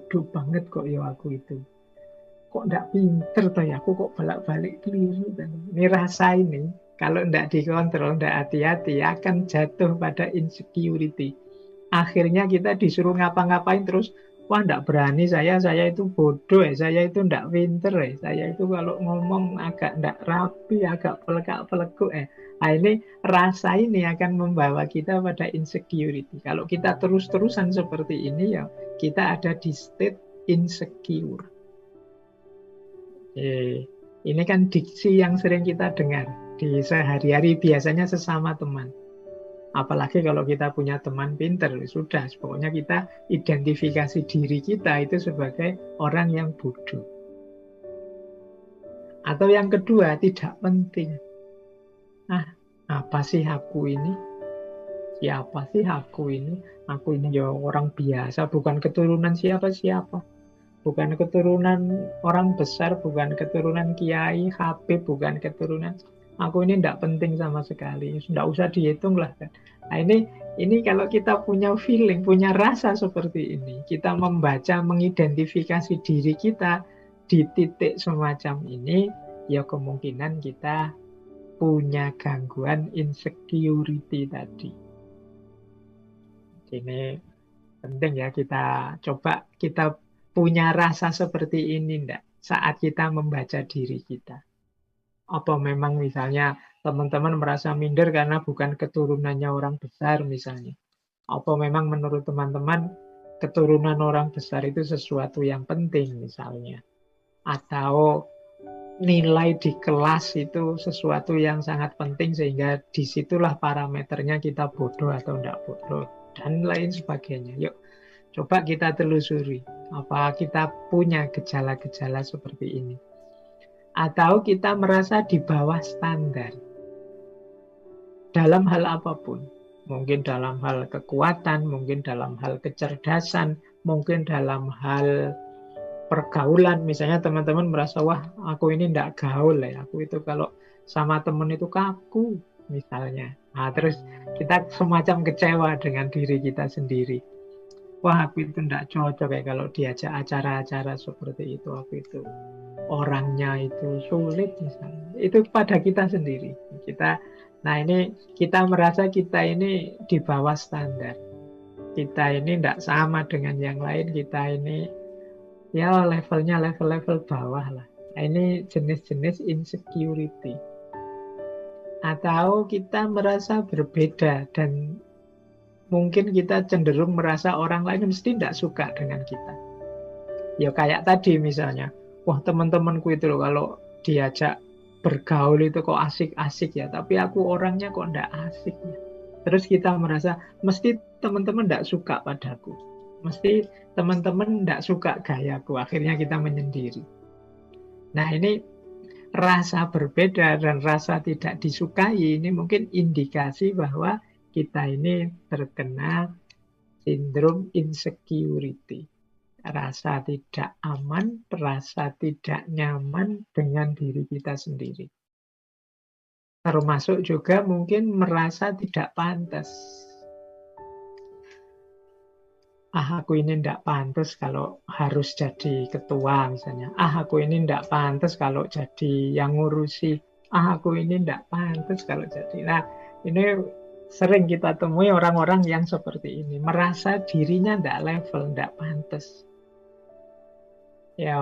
bodoh banget kok ya aku itu. Kok ndak pinter toh ya, aku kok bolak-balik keliru. Ini rasa ini, kalau ndak dikontrol, ndak hati-hati, akan jatuh pada insecurity. Akhirnya kita disuruh ngapa-ngapain terus, wah ndak berani saya itu bodoh ya, saya itu ndak pinter ya, saya itu kalau ngomong agak ndak rapi, agak pelekak-pelekuk ya. Nah ini rasa ini akan membawa kita pada insecurity. Kalau kita terus-terusan seperti ini ya, kita ada di state insecure. Ini kan diksi yang sering kita dengar di sehari-hari, biasanya sesama teman. Apalagi kalau kita punya teman pinter, sudah, pokoknya kita identifikasi diri kita itu sebagai orang yang bodoh. Atau yang kedua, tidak penting. Ah, apa sih aku ini? Siapa sih aku ini? Aku ini ya orang biasa, bukan keturunan siapa-siapa. Bukan keturunan orang besar, bukan keturunan kiai, habib, bukan keturunan. Aku ini tidak penting sama sekali. Tidak usah dihitung lah kan. Nah ini kalau kita punya feeling, punya rasa seperti ini, kita membaca, mengidentifikasi diri kita di titik semacam ini, ya kemungkinan kita punya gangguan insecurity tadi. Ini penting ya kita coba kita punya rasa seperti ini enggak saat kita membaca diri kita. Apa memang misalnya teman-teman merasa minder karena bukan keturunannya orang besar misalnya. Apa memang menurut teman-teman keturunan orang besar itu sesuatu yang penting misalnya. Atau nilai di kelas itu sesuatu yang sangat penting sehingga disitulah parameternya kita bodoh atau enggak bodoh dan lain sebagainya. Yuk coba kita telusuri, apa kita punya gejala-gejala seperti ini. Atau kita merasa di bawah standar. Dalam hal apapun. Mungkin dalam hal kekuatan, mungkin dalam hal kecerdasan, mungkin dalam hal pergaulan. Misalnya teman-teman merasa, wah aku ini tidak gaul ya. Aku itu kalau sama teman itu kaku misalnya. Nah, terus kita semacam kecewa dengan diri kita sendiri. Wah aku itu tidak cocok ya kalau diajak acara-acara seperti itu. Aku itu orangnya itu sulit misalnya. Itu pada kita sendiri. Nah ini kita merasa kita ini di bawah standar. Kita ini tidak sama dengan yang lain. Kita ini ya levelnya level-level bawah lah. Nah, ini jenis-jenis insecurity. Atau kita merasa berbeda dan mungkin kita cenderung merasa orang lain mesti tidak suka dengan kita. Ya kayak tadi misalnya, wah teman-temanku itu loh kalau diajak bergaul itu kok asik-asik ya, tapi aku orangnya kok tidak asik ya. Terus kita merasa mesti teman-teman tidak suka padaku, mesti teman-teman tidak suka gayaku, akhirnya kita menyendiri. Nah ini rasa berbeda dan rasa tidak disukai ini mungkin indikasi bahwa kita ini terkena sindrom insecurity. Rasa tidak aman, rasa tidak nyaman dengan diri kita sendiri. Termasuk juga mungkin merasa tidak pantas. Aku ini tidak pantas kalau harus jadi ketua misalnya. Aku ini tidak pantas kalau jadi yang ngurusi. Aku ini tidak pantas kalau jadi. Nah, ini sering kita temui orang-orang yang seperti ini. Merasa dirinya tidak level, tidak pantas. Ya,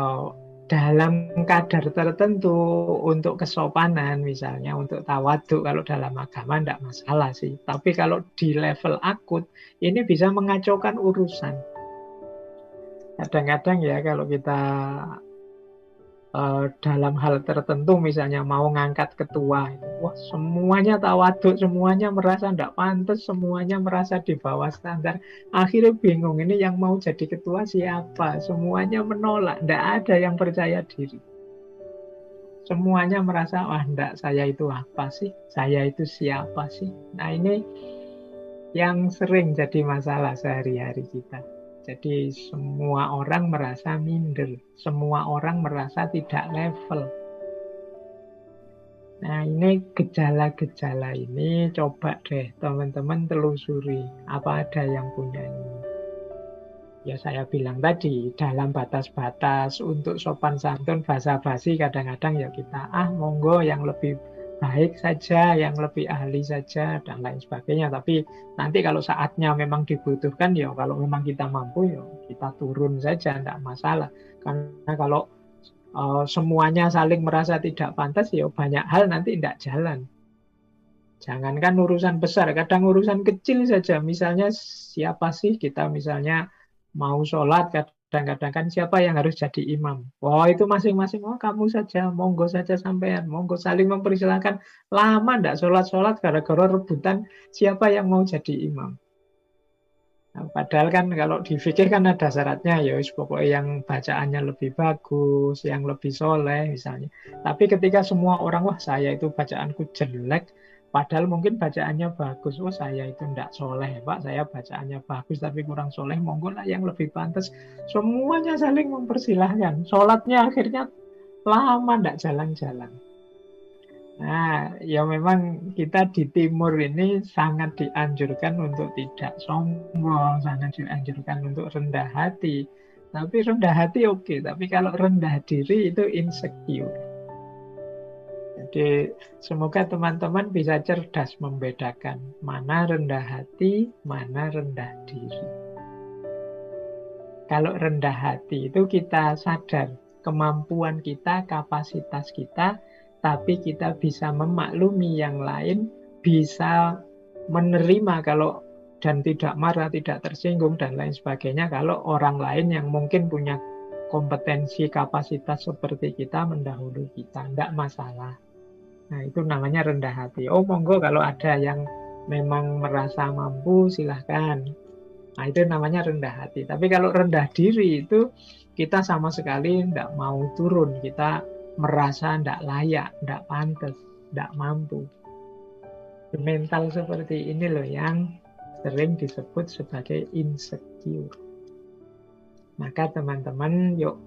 dalam kadar tertentu untuk kesopanan misalnya, untuk tawaduk kalau dalam agama tidak masalah sih. Tapi kalau di level akut, ini bisa mengacaukan urusan. Kadang-kadang ya kalau kita dalam hal tertentu misalnya mau ngangkat ketua itu, wah semuanya tawaduk, semuanya merasa tidak pantas, semuanya merasa di bawah standar. Akhirnya bingung ini yang mau jadi ketua siapa, semuanya menolak, tidak ada yang percaya diri. Semuanya merasa wah tidak, saya itu apa sih, saya itu siapa sih. Nah ini yang sering jadi masalah sehari-hari kita. Jadi semua orang merasa minder, semua orang merasa tidak level. Nah ini gejala-gejala ini coba deh teman-teman telusuri apa ada yang punya ini. Ya saya bilang tadi, dalam batas-batas untuk sopan santun, basa-basi kadang-kadang ya kita, monggo yang lebih baik saja, yang lebih ahli saja, dan lain sebagainya. Tapi nanti kalau saatnya memang dibutuhkan, ya kalau memang kita mampu, ya kita turun saja, tidak masalah. Karena kalau semuanya saling merasa tidak pantas, ya banyak hal nanti tidak jalan. Jangankan urusan besar, kadang urusan kecil saja. Misalnya siapa sih kita misalnya mau sholat, kadang-kadang kan siapa yang harus jadi imam. Wah itu masing-masing, oh kamu saja, monggo saja sampean, monggo saling mempersilahkan. Lama ndak sholat-sholat gara-gara rebutan siapa yang mau jadi imam. Nah, padahal kan kalau di fikih kan ada syaratnya, ya wis pokoknya yang bacaannya lebih bagus, yang lebih soleh misalnya. Tapi ketika semua orang, wah saya itu bacaanku jelek, padahal mungkin bacaannya bagus, wah saya itu ndak soleh Pak, saya bacaannya bagus tapi kurang soleh, monggo lah yang lebih pantas. Semuanya saling mempersilahkan. Sholatnya akhirnya lama ndak jalan-jalan. Nah, ya memang kita di timur ini sangat dianjurkan untuk tidak sombong, sangat dianjurkan untuk rendah hati. Tapi rendah hati oke, tapi kalau rendah diri itu insecure. Jadi semoga teman-teman bisa cerdas membedakan mana rendah hati, mana rendah diri. Kalau rendah hati itu kita sadar kemampuan kita, kapasitas kita, tapi kita bisa memaklumi yang lain, bisa menerima kalau dan tidak marah, tidak tersinggung dan lain sebagainya kalau orang lain yang mungkin punya kompetensi, kapasitas seperti kita mendahului kita, tidak masalah. Nah itu namanya rendah hati. Oh monggo kalau ada yang memang merasa mampu silahkan. Nah itu namanya rendah hati. Tapi kalau rendah diri itu kita sama sekali tidak mau turun, kita merasa tidak layak, tidak pantas, tidak mampu. Mental seperti ini loh yang sering disebut sebagai insecure. Maka teman-teman, yuk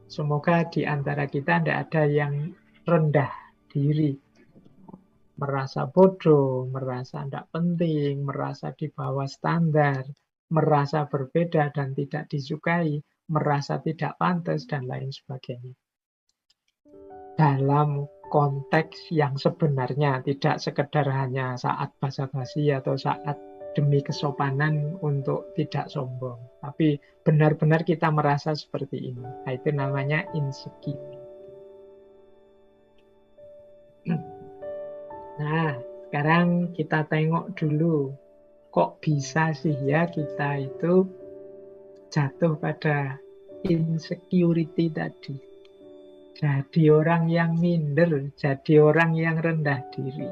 semoga di antara kita tidak ada yang rendah diri, merasa bodoh, merasa tidak penting, merasa di bawah standar, merasa berbeda dan tidak disukai, merasa tidak pantas dan lain sebagainya. Dalam konteks yang sebenarnya, tidak sekedar hanya saat basa-basi atau saat demi kesopanan untuk tidak sombong, tapi benar-benar kita merasa seperti ini. Nah, itu namanya insecure. Nah, sekarang kita tengok dulu, kok bisa sih ya kita itu jatuh pada insecurity tadi. Jadi orang yang minder, jadi orang yang rendah diri.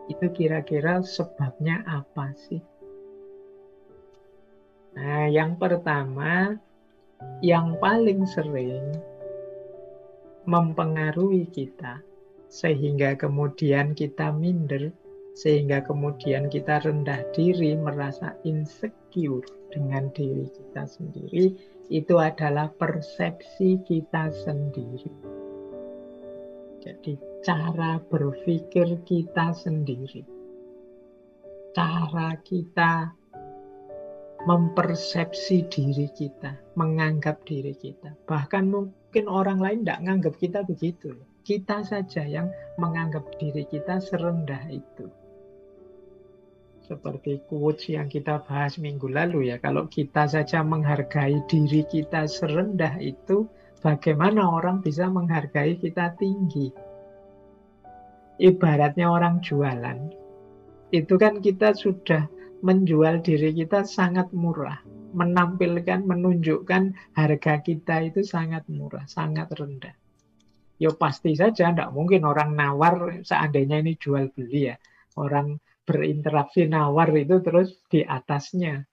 Itu kira-kira sebabnya apa sih? Nah, yang pertama, yang paling sering mempengaruhi kita, sehingga kemudian kita minder, sehingga kemudian kita rendah diri, merasa insecure dengan diri kita sendiri, itu adalah persepsi kita sendiri. Jadi cara berpikir kita sendiri, cara kita mempersepsi diri kita, menganggap diri kita. Bahkan mungkin orang lain tidak menganggap kita begitu. Kita saja yang menganggap diri kita serendah itu. Seperti quotes yang kita bahas minggu lalu ya, kalau kita saja menghargai diri kita serendah itu, bagaimana orang bisa menghargai kita tinggi? Ibaratnya orang jualan, itu kan kita sudah menjual diri kita sangat murah, menampilkan, menunjukkan harga kita itu sangat murah, sangat rendah. Ya pasti saja, tidak mungkin orang nawar seandainya ini jual beli ya. Orang berinteraksi nawar itu terus di atasnya.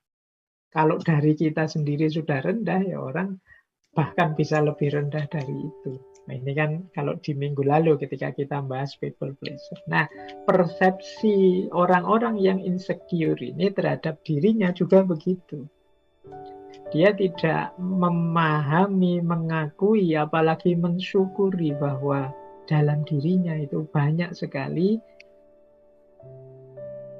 Kalau dari kita sendiri sudah rendah, ya orang bahkan bisa lebih rendah dari itu. Nah ini kan kalau di minggu lalu ketika kita bahas people pleaser. Nah persepsi orang-orang yang insecure ini terhadap dirinya juga begitu. Dia tidak memahami, mengakui, apalagi mensyukuri bahwa dalam dirinya itu banyak sekali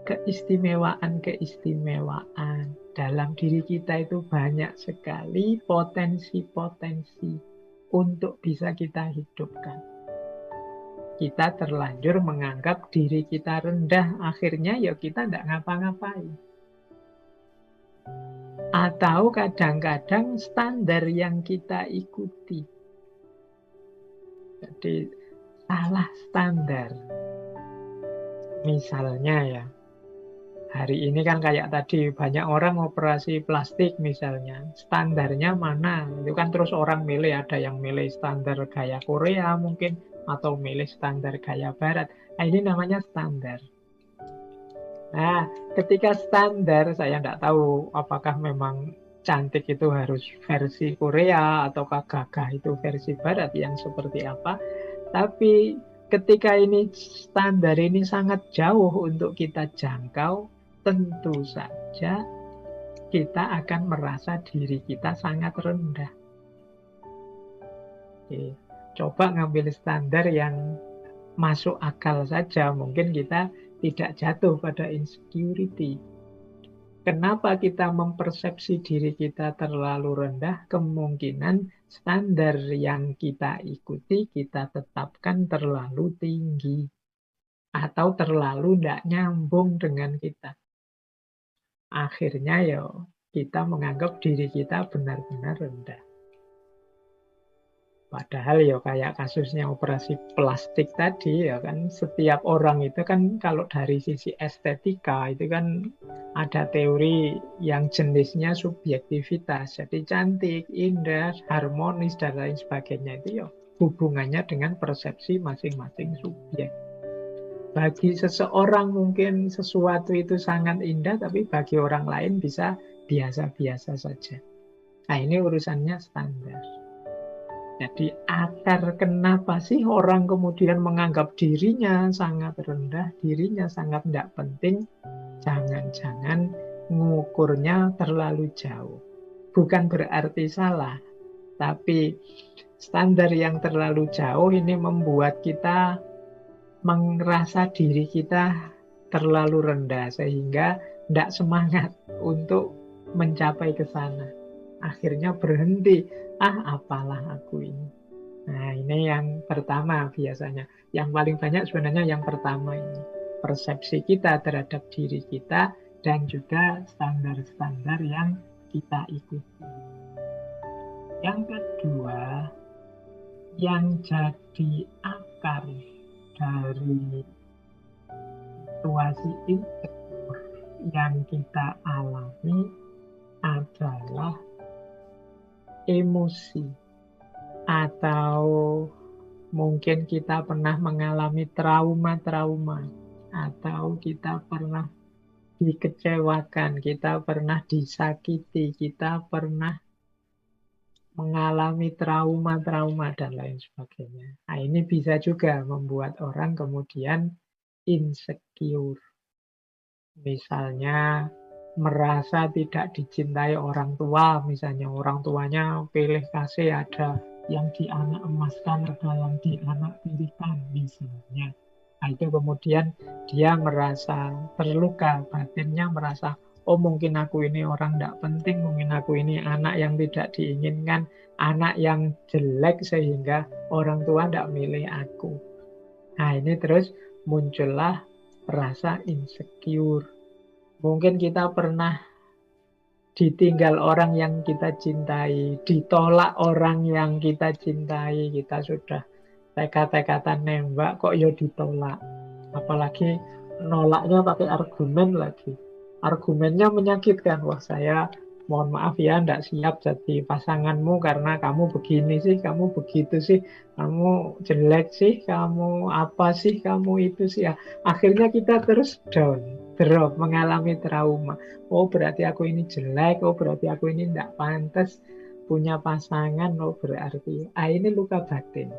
keistimewaan-keistimewaan. Dalam diri kita itu banyak sekali potensi-potensi untuk bisa kita hidupkan. Kita terlanjur menganggap diri kita rendah, akhirnya ya kita tidak ngapa-ngapain. Atau kadang-kadang standar yang kita ikuti. Jadi salah standar. Misalnya ya, hari ini kan kayak tadi banyak orang operasi plastik misalnya. Standarnya mana? Itu kan terus orang milih, ada yang milih standar gaya Korea mungkin, atau milih standar gaya Barat. Nah, ini namanya standar. Nah, ketika standar, saya tidak tahu apakah memang cantik itu harus versi Korea ataukah gagah itu versi Barat yang seperti apa. Tapi ketika ini standar ini sangat jauh untuk kita jangkau, tentu saja kita akan merasa diri kita sangat rendah. Oke, coba ngambil standar yang masuk akal saja, mungkin kita tidak jatuh pada insecurity. Kenapa kita mempersepsi diri kita terlalu rendah? Kemungkinan standar yang kita ikuti, kita tetapkan terlalu tinggi. Atau terlalu tidak nyambung dengan kita. Akhirnya ya kita menganggap diri kita benar-benar rendah. Padahal ya kayak kasusnya operasi plastik tadi ya kan, setiap orang itu kan kalau dari sisi estetika itu kan ada teori yang jenisnya subjektivitas. Jadi cantik, indah, harmonis dan lain sebagainya itu ya hubungannya dengan persepsi masing-masing subjek. Bagi seseorang mungkin sesuatu itu sangat indah, tapi bagi orang lain bisa biasa-biasa saja. Nah, ini urusannya standar. Jadi akar kenapa sih orang kemudian menganggap dirinya sangat rendah, dirinya sangat tidak penting, jangan-jangan ngukurnya terlalu jauh. Bukan berarti salah, tapi standar yang terlalu jauh ini membuat kita merasa diri kita terlalu rendah sehingga tidak semangat untuk mencapai ke sana. Akhirnya berhenti, apalah aku ini. Nah, ini yang pertama biasanya. Yang paling banyak sebenarnya yang pertama ini. Persepsi kita terhadap diri kita dan juga standar-standar yang kita ikuti. Yang kedua, yang jadi akar dari situasi insecure yang kita alami adalah emosi, atau mungkin kita pernah mengalami trauma-trauma, atau kita pernah dikecewakan, kita pernah disakiti, kita pernah mengalami trauma-trauma dan lain sebagainya. Nah, ini bisa juga membuat orang kemudian insecure. Misalnya merasa tidak dicintai orang tua, misalnya orang tuanya pilih kasih, ada yang dianak emaskan, ada yang dianak tirikan misalnya. Nah, itu kemudian dia merasa terluka, batinnya merasa, oh mungkin aku ini orang tidak penting, mungkin aku ini anak yang tidak diinginkan, anak yang jelek sehingga orang tua tidak milih aku. Nah, ini terus muncullah rasa insecure. Mungkin kita pernah ditinggal orang yang kita cintai, ditolak orang yang kita cintai, kita sudah tekad-tekatan nembak kok ya ditolak. Apalagi nolaknya pakai argumen lagi. Argumennya menyakitkan. Wah, saya mohon maaf ya, tidak siap jadi pasanganmu karena kamu begini sih, kamu begitu sih, kamu jelek sih, kamu apa sih, kamu itu sih. Ya, akhirnya kita terus down, drop, mengalami trauma. Oh, berarti aku ini jelek, oh berarti aku ini tidak pantas punya pasangan, oh berarti. Ini luka batin.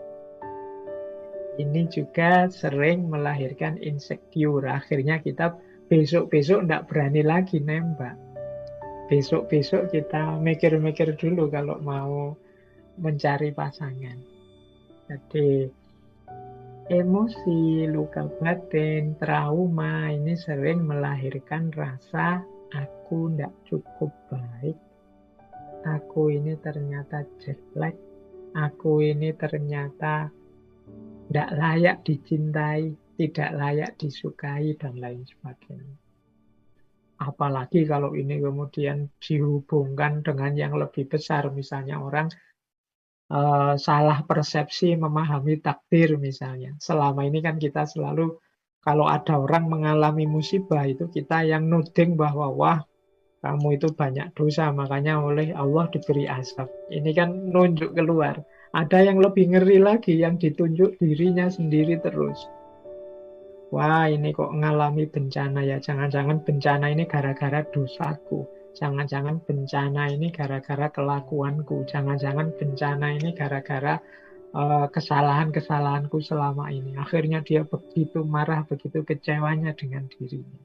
Ini juga sering melahirkan insecure. Akhirnya kita besok-besok tidak berani lagi nembak. Besok-besok kita mikir-mikir dulu kalau mau mencari pasangan. Jadi Emosi, luka batin, trauma ini sering melahirkan rasa aku tidak cukup baik, aku ini ternyata jelek, aku ini ternyata tidak layak dicintai, tidak layak disukai, dan lain sebagainya. Apalagi kalau ini kemudian dihubungkan dengan yang lebih besar, misalnya orang salah persepsi memahami takdir misalnya. Selama ini kan kita selalu kalau ada orang mengalami musibah itu kita yang nuding bahwa wah kamu itu banyak dosa makanya oleh Allah diberi azab. Ini kan nunjuk keluar. Ada yang lebih ngeri lagi yang ditunjuk dirinya sendiri terus. Wah ini kok ngalami bencana ya, jangan-jangan bencana ini gara-gara dosaku. Jangan-jangan bencana ini gara-gara kelakuanku. Jangan-jangan bencana ini gara-gara kesalahan-kesalahanku selama ini. Akhirnya dia begitu marah, begitu kecewanya dengan dirinya.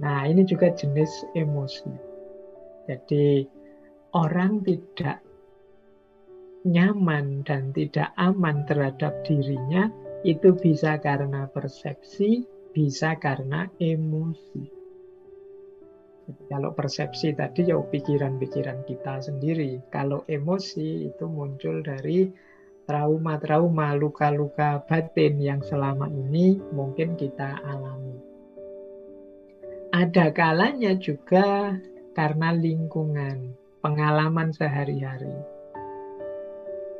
Nah, ini juga jenis emosi. Jadi, orang tidak nyaman dan tidak aman terhadap dirinya, itu bisa karena persepsi, bisa karena emosi. Jadi, kalau persepsi tadi ya pikiran-pikiran kita sendiri. Kalau emosi itu muncul dari trauma-trauma, luka-luka batin yang selama ini mungkin kita alami. Ada kalanya juga karena lingkungan, pengalaman sehari-hari.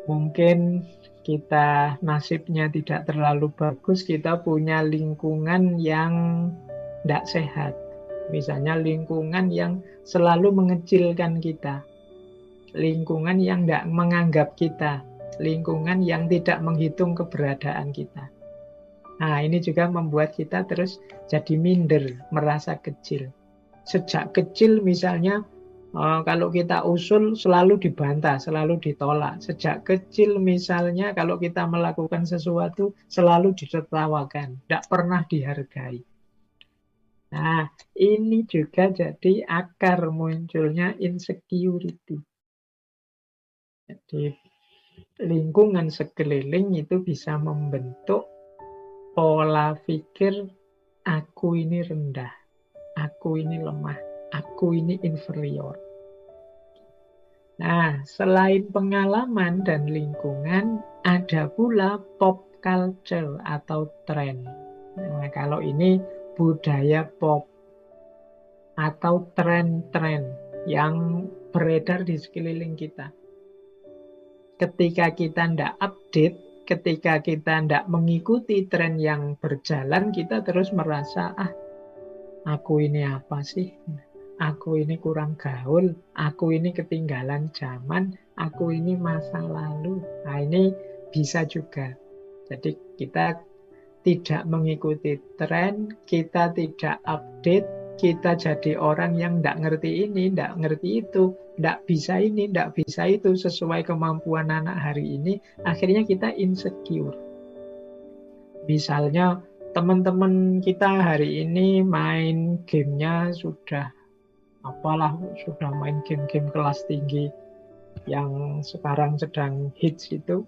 Mungkin kita nasibnya tidak terlalu bagus, kita punya lingkungan yang tidak sehat. Misalnya lingkungan yang selalu mengecilkan kita, lingkungan yang tidak menganggap kita, lingkungan yang tidak menghitung keberadaan kita. Nah, ini juga membuat kita terus jadi minder, merasa kecil. Sejak kecil misalnya, kalau kita usul selalu dibantah, selalu ditolak. Sejak kecil misalnya kalau kita melakukan sesuatu selalu ditertawakan, tidak pernah dihargai. Nah, ini juga jadi akar munculnya insecurity. Jadi lingkungan sekeliling itu bisa membentuk pola pikir aku ini rendah, aku ini lemah, aku ini inferior. Nah, selain pengalaman dan lingkungan, ada pula pop culture atau tren. Nah, kalau ini budaya pop atau tren-tren yang beredar di sekeliling kita. Ketika kita tidak update, ketika kita tidak mengikuti tren yang berjalan, kita terus merasa, aku ini apa sih? Aku ini kurang gaul, aku ini ketinggalan zaman, aku ini masa lalu. Nah, ini bisa juga. Jadi kita tidak mengikuti tren, kita tidak update, kita jadi orang yang tidak ngerti ini, tidak ngerti itu, tidak bisa ini, tidak bisa itu, sesuai kemampuan anak hari ini, akhirnya kita insecure. Misalnya teman-teman kita hari ini main gamenya sudah main game-game kelas tinggi yang sekarang sedang hits itu.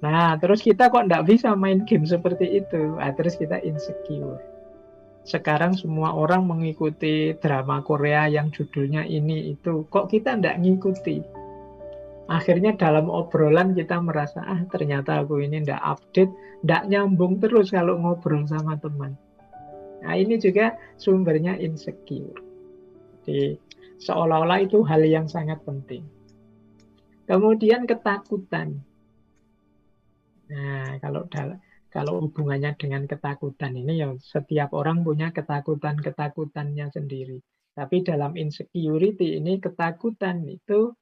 Nah, terus kita kok tidak bisa main game seperti itu. Nah, terus kita insecure. Sekarang semua orang mengikuti drama Korea yang judulnya ini itu. Kok kita tidak ngikuti? Akhirnya dalam obrolan kita merasa, ternyata aku ini tidak update, tidak nyambung terus kalau ngobrol sama teman. Nah, ini juga sumbernya insecure. Jadi, seolah-olah itu hal yang sangat penting. Kemudian ketakutan. Nah, kalau hubungannya dengan ketakutan ini ya setiap orang punya ketakutan-ketakutannya sendiri. Tapi dalam insecurity ini ketakutan itu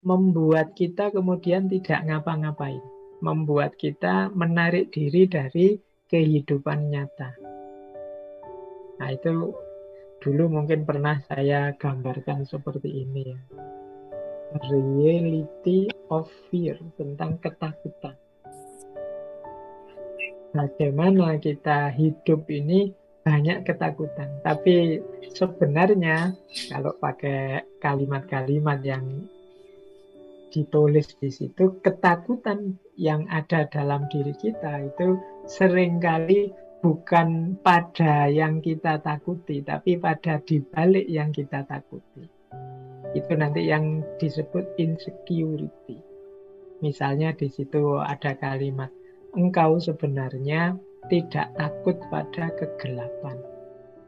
membuat kita kemudian tidak ngapa-ngapain. Membuat kita menarik diri dari kehidupan nyata. Nah, itu dulu mungkin pernah saya gambarkan seperti ini ya. Reality of fear, tentang ketakutan. Bagaimana kita hidup ini banyak ketakutan. Tapi sebenarnya kalau pakai kalimat-kalimat yang ditulis di situ, ketakutan yang ada dalam diri kita itu seringkali bukan pada yang kita takuti, tapi pada dibalik yang kita takuti. Itu nanti yang disebut insecurity. Misalnya di situ ada kalimat, engkau sebenarnya tidak takut pada kegelapan.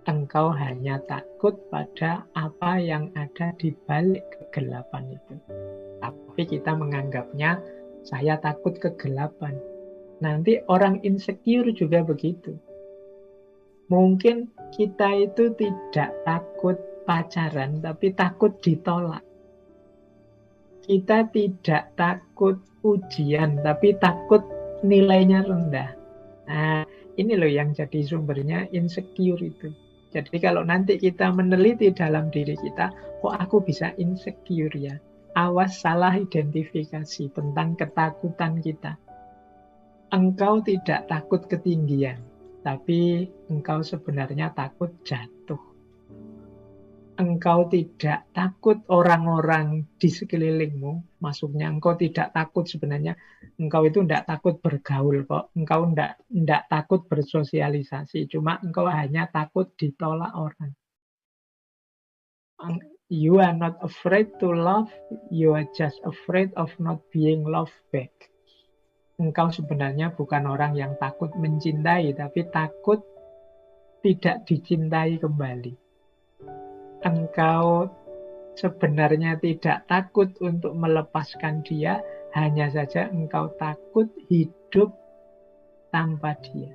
Engkau hanya takut pada apa yang ada di balik kegelapan itu. Tapi kita menganggapnya, saya takut kegelapan. Nanti orang insecure juga begitu. Mungkin kita itu tidak takut pacaran, tapi takut ditolak. Kita tidak takut ujian, tapi takut nilainya rendah. Nah, ini loh yang jadi sumbernya insecure itu. Jadi kalau nanti kita meneliti dalam diri kita, kok aku bisa insecure ya? Awas salah identifikasi tentang ketakutan kita. Engkau tidak takut ketinggian, tapi engkau sebenarnya takut jatuh. Engkau tidak takut orang-orang di sekelilingmu, maksudnya engkau tidak takut sebenarnya, engkau itu tidak takut bergaul kok, engkau tidak takut bersosialisasi, cuma engkau hanya takut ditolak orang. You are not afraid to love, you are just afraid of not being loved back. Engkau sebenarnya bukan orang yang takut mencintai, tapi takut tidak dicintai kembali. Engkau sebenarnya tidak takut untuk melepaskan dia, hanya saja engkau takut hidup tanpa dia.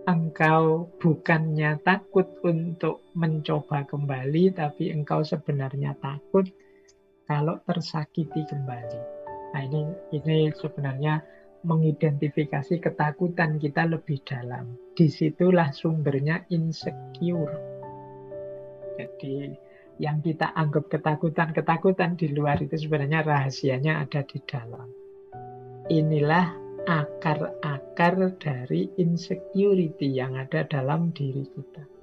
Engkau bukannya takut untuk mencoba kembali, tapi engkau sebenarnya takut kalau tersakiti kembali. Nah, ini sebenarnya mengidentifikasi ketakutan kita lebih dalam. Disitulah sumbernya insecure. Jadi yang kita anggap ketakutan di luar itu sebenarnya rahasianya ada di dalam. Inilah akar-akar dari insecurity yang ada dalam diri kita.